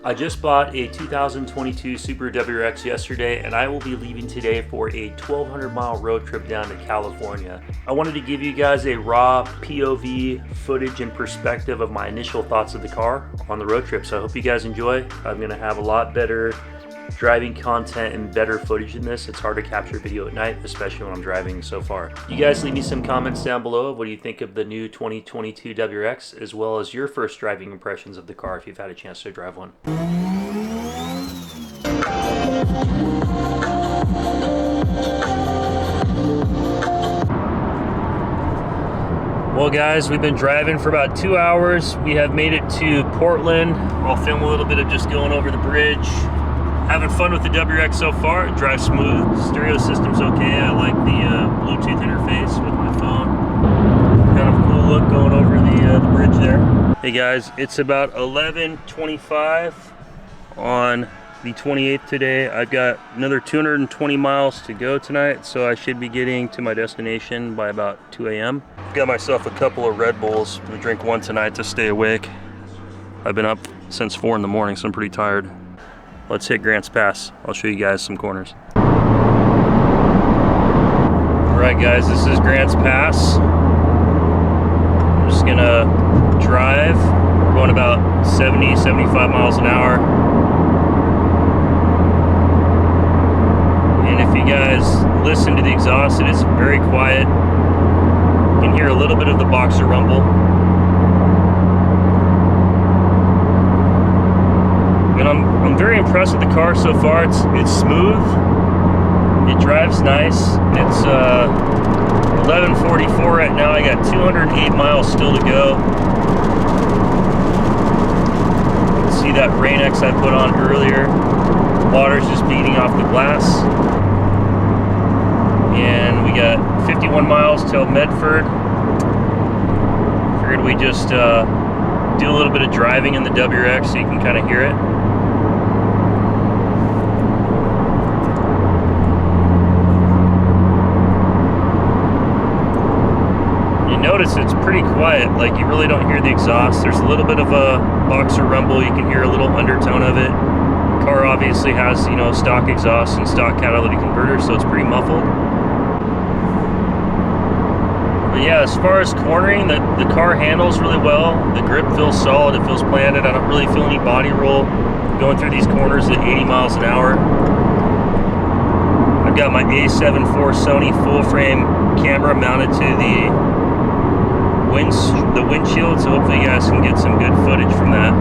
I just bought a 2022 Subaru WRX yesterday, and I will be leaving today for a 1,200 mile road trip down to California. I wanted to give you guys a raw POV footage and perspective of my initial thoughts of the car on the road trip. So I hope you guys enjoy. I'm going to have a lot better driving content and better footage in this. It's hard to capture video at night, especially when I'm driving so far. You guys leave me some comments down below of what do you think of the new 2022 WRX, as well as your first driving impressions of the car if you've had a chance to drive one. Well guys, we've been driving for about 2 hours. We have made it to Portland. I'll film a little bit of just going over the bridge. Having fun with the WRX so far. It drives smooth. Stereo system's okay. I like the Bluetooth interface with my phone. Kind of cool look going over the bridge there. Hey guys, it's about 11:25 on the 28th today. I've got another 220 miles to go tonight, so I should be getting to my destination by about 2 a.m. Got myself a couple of Red Bulls. I'm gonna drink one tonight to stay awake. I've been up since 4 in the morning, so I'm pretty tired. Let's hit Grants Pass. I'll show you guys some corners. All right guys, this is Grants Pass. I'm just gonna drive. We're going about 70, 75 miles an hour. And if you guys listen to the exhaust, it is very quiet. You can hear a little bit of the boxer rumble. And I'm very impressed with the car so far. It's smooth. It drives nice. It's 11:44 right now. I got 208 miles still to go. You can see that Rain X I put on earlier. Water's just beating off the glass. And we got 51 miles till Medford. Figured we just do a little bit of driving in the WRX so you can kind of hear it. Notice it's pretty quiet, like you really don't hear the exhaust. There's a little bit of a boxer rumble, you can hear a little undertone of it. The car obviously has, you know, stock exhaust and stock catalytic converter, so it's pretty muffled. But yeah, as far as cornering, the car handles really well. The grip feels solid, it feels planted. I don't really feel any body roll going through these corners at 80 miles an hour. I've got my A7 IV Sony full frame camera mounted to the windshield, so hopefully you guys can get some good footage from that.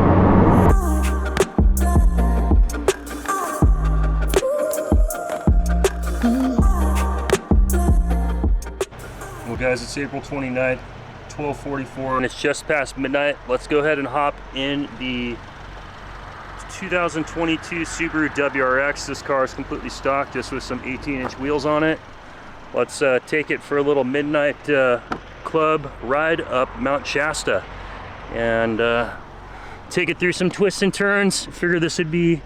Well guys, it's April 29th, 12:44, and it's just past midnight. Let's go ahead and hop in the 2022 Subaru WRX. This car is completely stock, just with some 18-inch wheels on it. Let's take it for a little midnight club ride up Mount Shasta and take it through some twists and turns. Figure this would be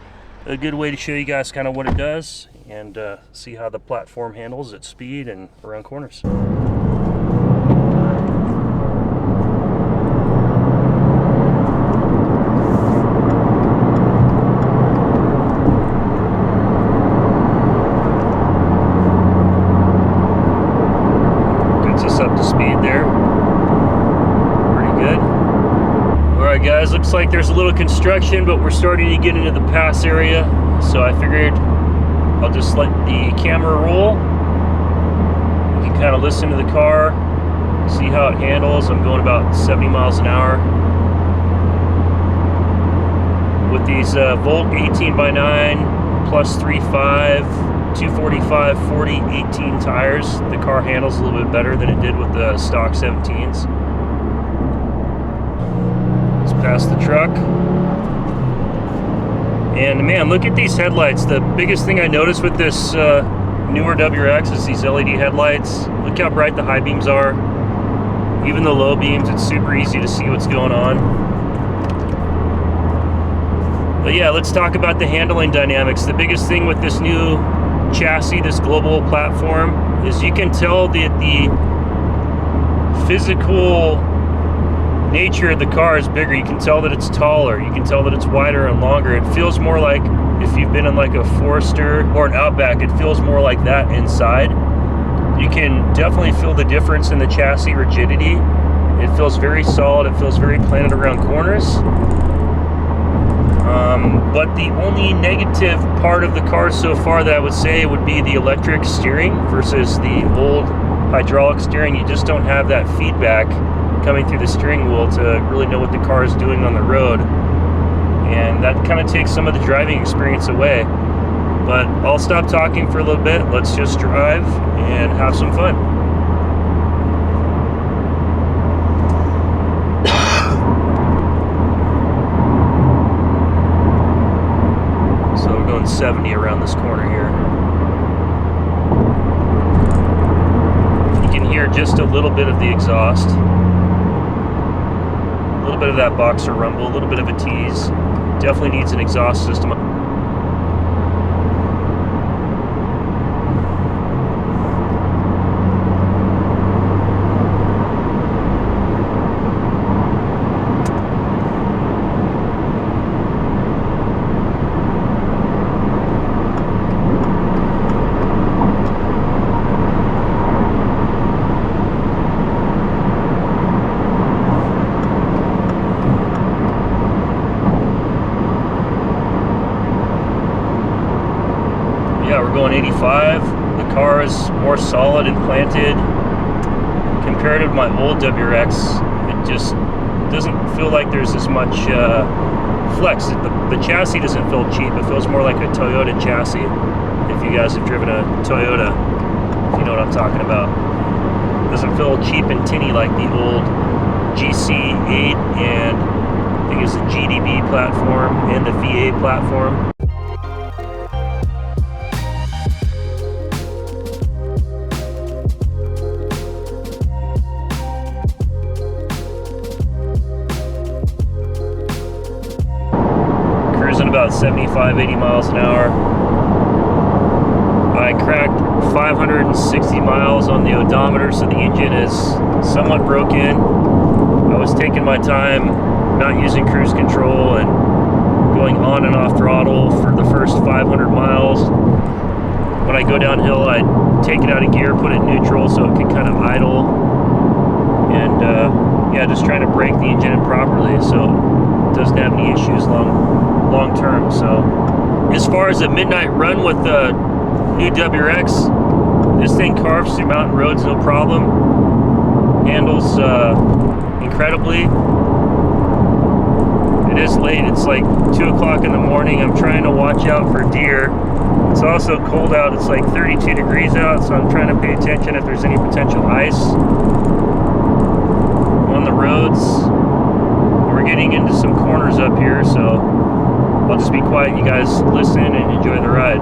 a good way to show you guys kind of what it does and see how the platform handles at speed and around corners. Up to speed there. Pretty good. Alright guys, looks like there's a little construction, but we're starting to get into the pass area, so I figured I'll just let the camera roll. You can kind of listen to the car, see how it handles. I'm going about 70 miles an hour. With these Volt 18x9 plus 3.5 245 40 18 tires, the car handles a little bit better than it did with the stock 17s. Let's pass the truck. And man, look at these headlights. The biggest thing I noticed with this newer WRX is these LED headlights. Look how bright the high beams are. Even the low beams, it's super easy to see what's going on. But yeah, let's talk about the handling dynamics. The biggest thing with this new chassis, this global platform, is you can tell that the physical nature of the car is bigger. You can tell that it's taller. You can tell that it's wider and longer. It feels more like if you've been in like a Forester or an Outback, it feels more like that inside. You can definitely feel the difference in the chassis rigidity. It feels very solid. It feels very planted around corners. But the only negative part of the car so far that I would say would be the electric steering versus the old hydraulic steering. You just don't have that feedback coming through the steering wheel to really know what the car is doing on the road, and that kind of takes some of the driving experience away. But I'll stop talking for a little bit. Let's just drive and have some fun. So we're going 70 around this corner here. You can hear just a little bit of the exhaust. A little bit of that boxer rumble, a little bit of a tease. Definitely needs an exhaust system. We're going 85. The car is more solid and planted compared to my old WRX. It just doesn't feel like there's as much flex. The chassis doesn't feel cheap. It feels more like a Toyota chassis. If you guys have driven a Toyota, if you know what I'm talking about. It doesn't feel cheap and tinny like the old GC8 and I think it's the GDB platform and the VA platform. About 75, 80 miles an hour. I cracked 560 miles on the odometer, so the engine is somewhat broken. I was taking my time, not using cruise control and going on and off throttle for the first 500 miles. When I go downhill, I take it out of gear, put it in neutral so it can kind of idle, and yeah, just trying to brake the engine in properly so it doesn't have any issues long term. So as far as a midnight run with the new WRX, this thing carves through mountain roads no problem, handles incredibly. It is late, it's like 2 o'clock in the morning. I'm trying to watch out for deer. It's also cold out, it's like 32 degrees out, so I'm trying to pay attention if there's any potential ice on the roads. We're getting into some corners up here, so I'll just be quiet. You guys listen and enjoy the ride.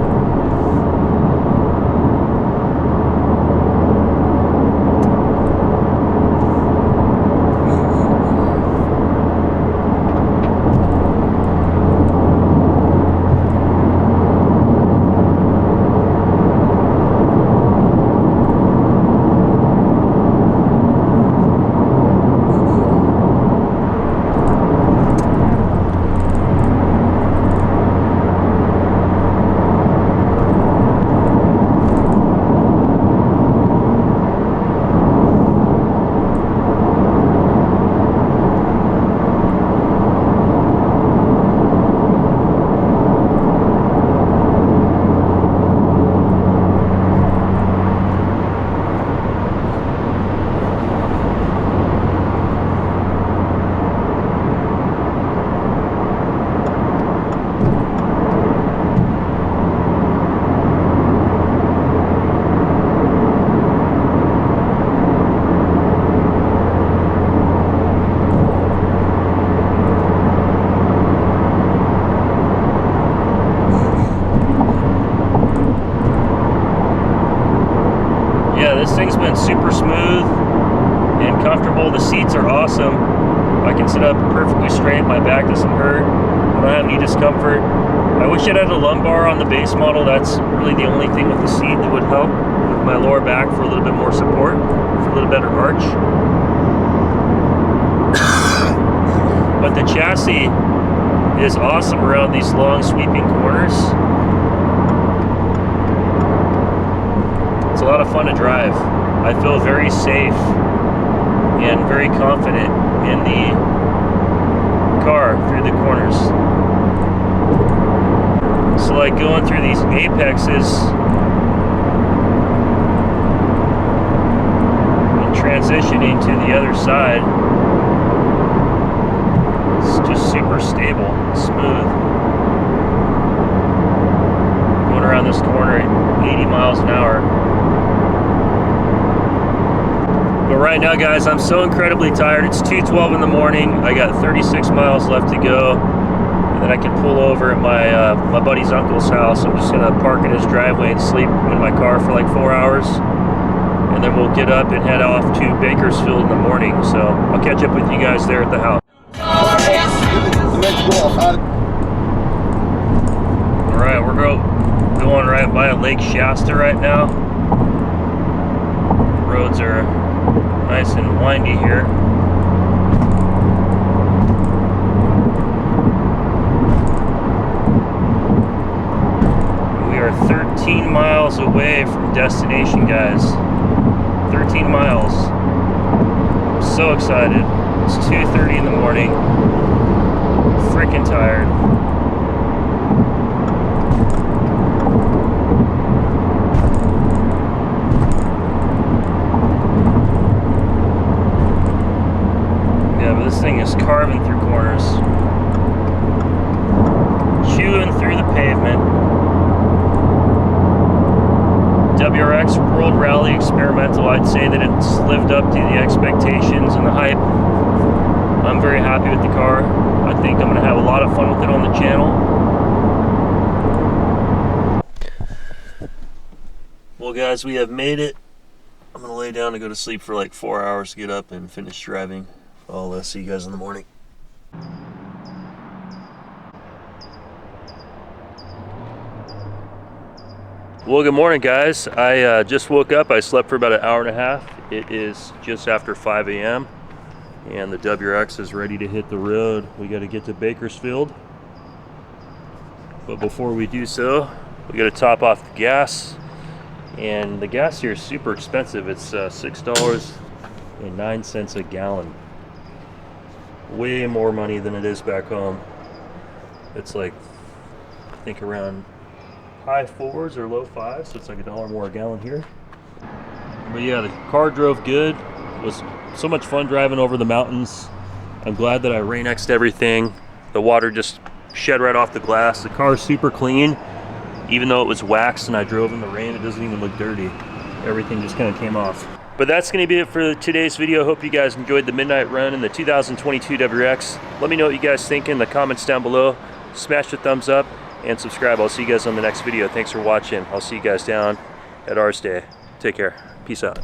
This thing's been super smooth and comfortable. The seats are awesome. I can sit up perfectly straight. My back doesn't hurt. I don't have any discomfort. I wish it had a lumbar on the base model. That's really the only thing with the seat that would help with my lower back for a little bit more support, for a little better arch. But the chassis is awesome around these long sweeping corners. It's a lot of fun to drive. I feel very safe and very confident in the car through the corners. So like going through these apexes and transitioning to the other side, it's just super stable, smooth. Going around this corner at 80 miles an hour. But right now, guys, I'm so incredibly tired. It's 2:12 in the morning. I got 36 miles left to go, and then I can pull over at my buddy's uncle's house. I'm just gonna park in his driveway and sleep in my car for like 4 hours, and then we'll get up and head off to Bakersfield in the morning. So I'll catch up with you guys there at the house. All right, we're going right by Lake Shasta right now. Roads are nice and windy here. We are 13 miles away from destination, guys. 13 miles. I'm so excited. It's 2:30 in the morning. Freaking tired. This thing is carving through corners, chewing through the pavement. WRX World Rally Experimental, I'd say that it's lived up to the expectations and the hype. I'm very happy with the car. I think I'm going to have a lot of fun with it on the channel. Well, guys, we have made it. I'm going to lay down and go to sleep for like 4 hours to get up and finish driving. I'll see you guys in the morning. Well, good morning, guys. I just woke up. I slept for about an hour and a half. It is just after 5 a.m. and the WRX is ready to hit the road. We got to get to Bakersfield. But before we do so, we got to top off the gas. And the gas here is super expensive. It's $6.09 a gallon. Way more money than it is back home. It's like, I think around high fours or low fives, so it's like $1 more a gallon here. But yeah, the car drove good. It was so much fun driving over the mountains. I'm glad that I rain-xed everything. The water just shed right off the glass. The car is super clean. Even though it was waxed and I drove in the rain, it doesn't even look dirty. Everything just kind of came off. But that's going to be it for today's video. Hope you guys enjoyed the midnight run in the 2022 WRX. Let me know what you guys think in the comments down below. Smash the thumbs up and subscribe. I'll see you guys on the next video. Thanks for watching. I'll see you guys down at Ars Day. Take care. Peace out.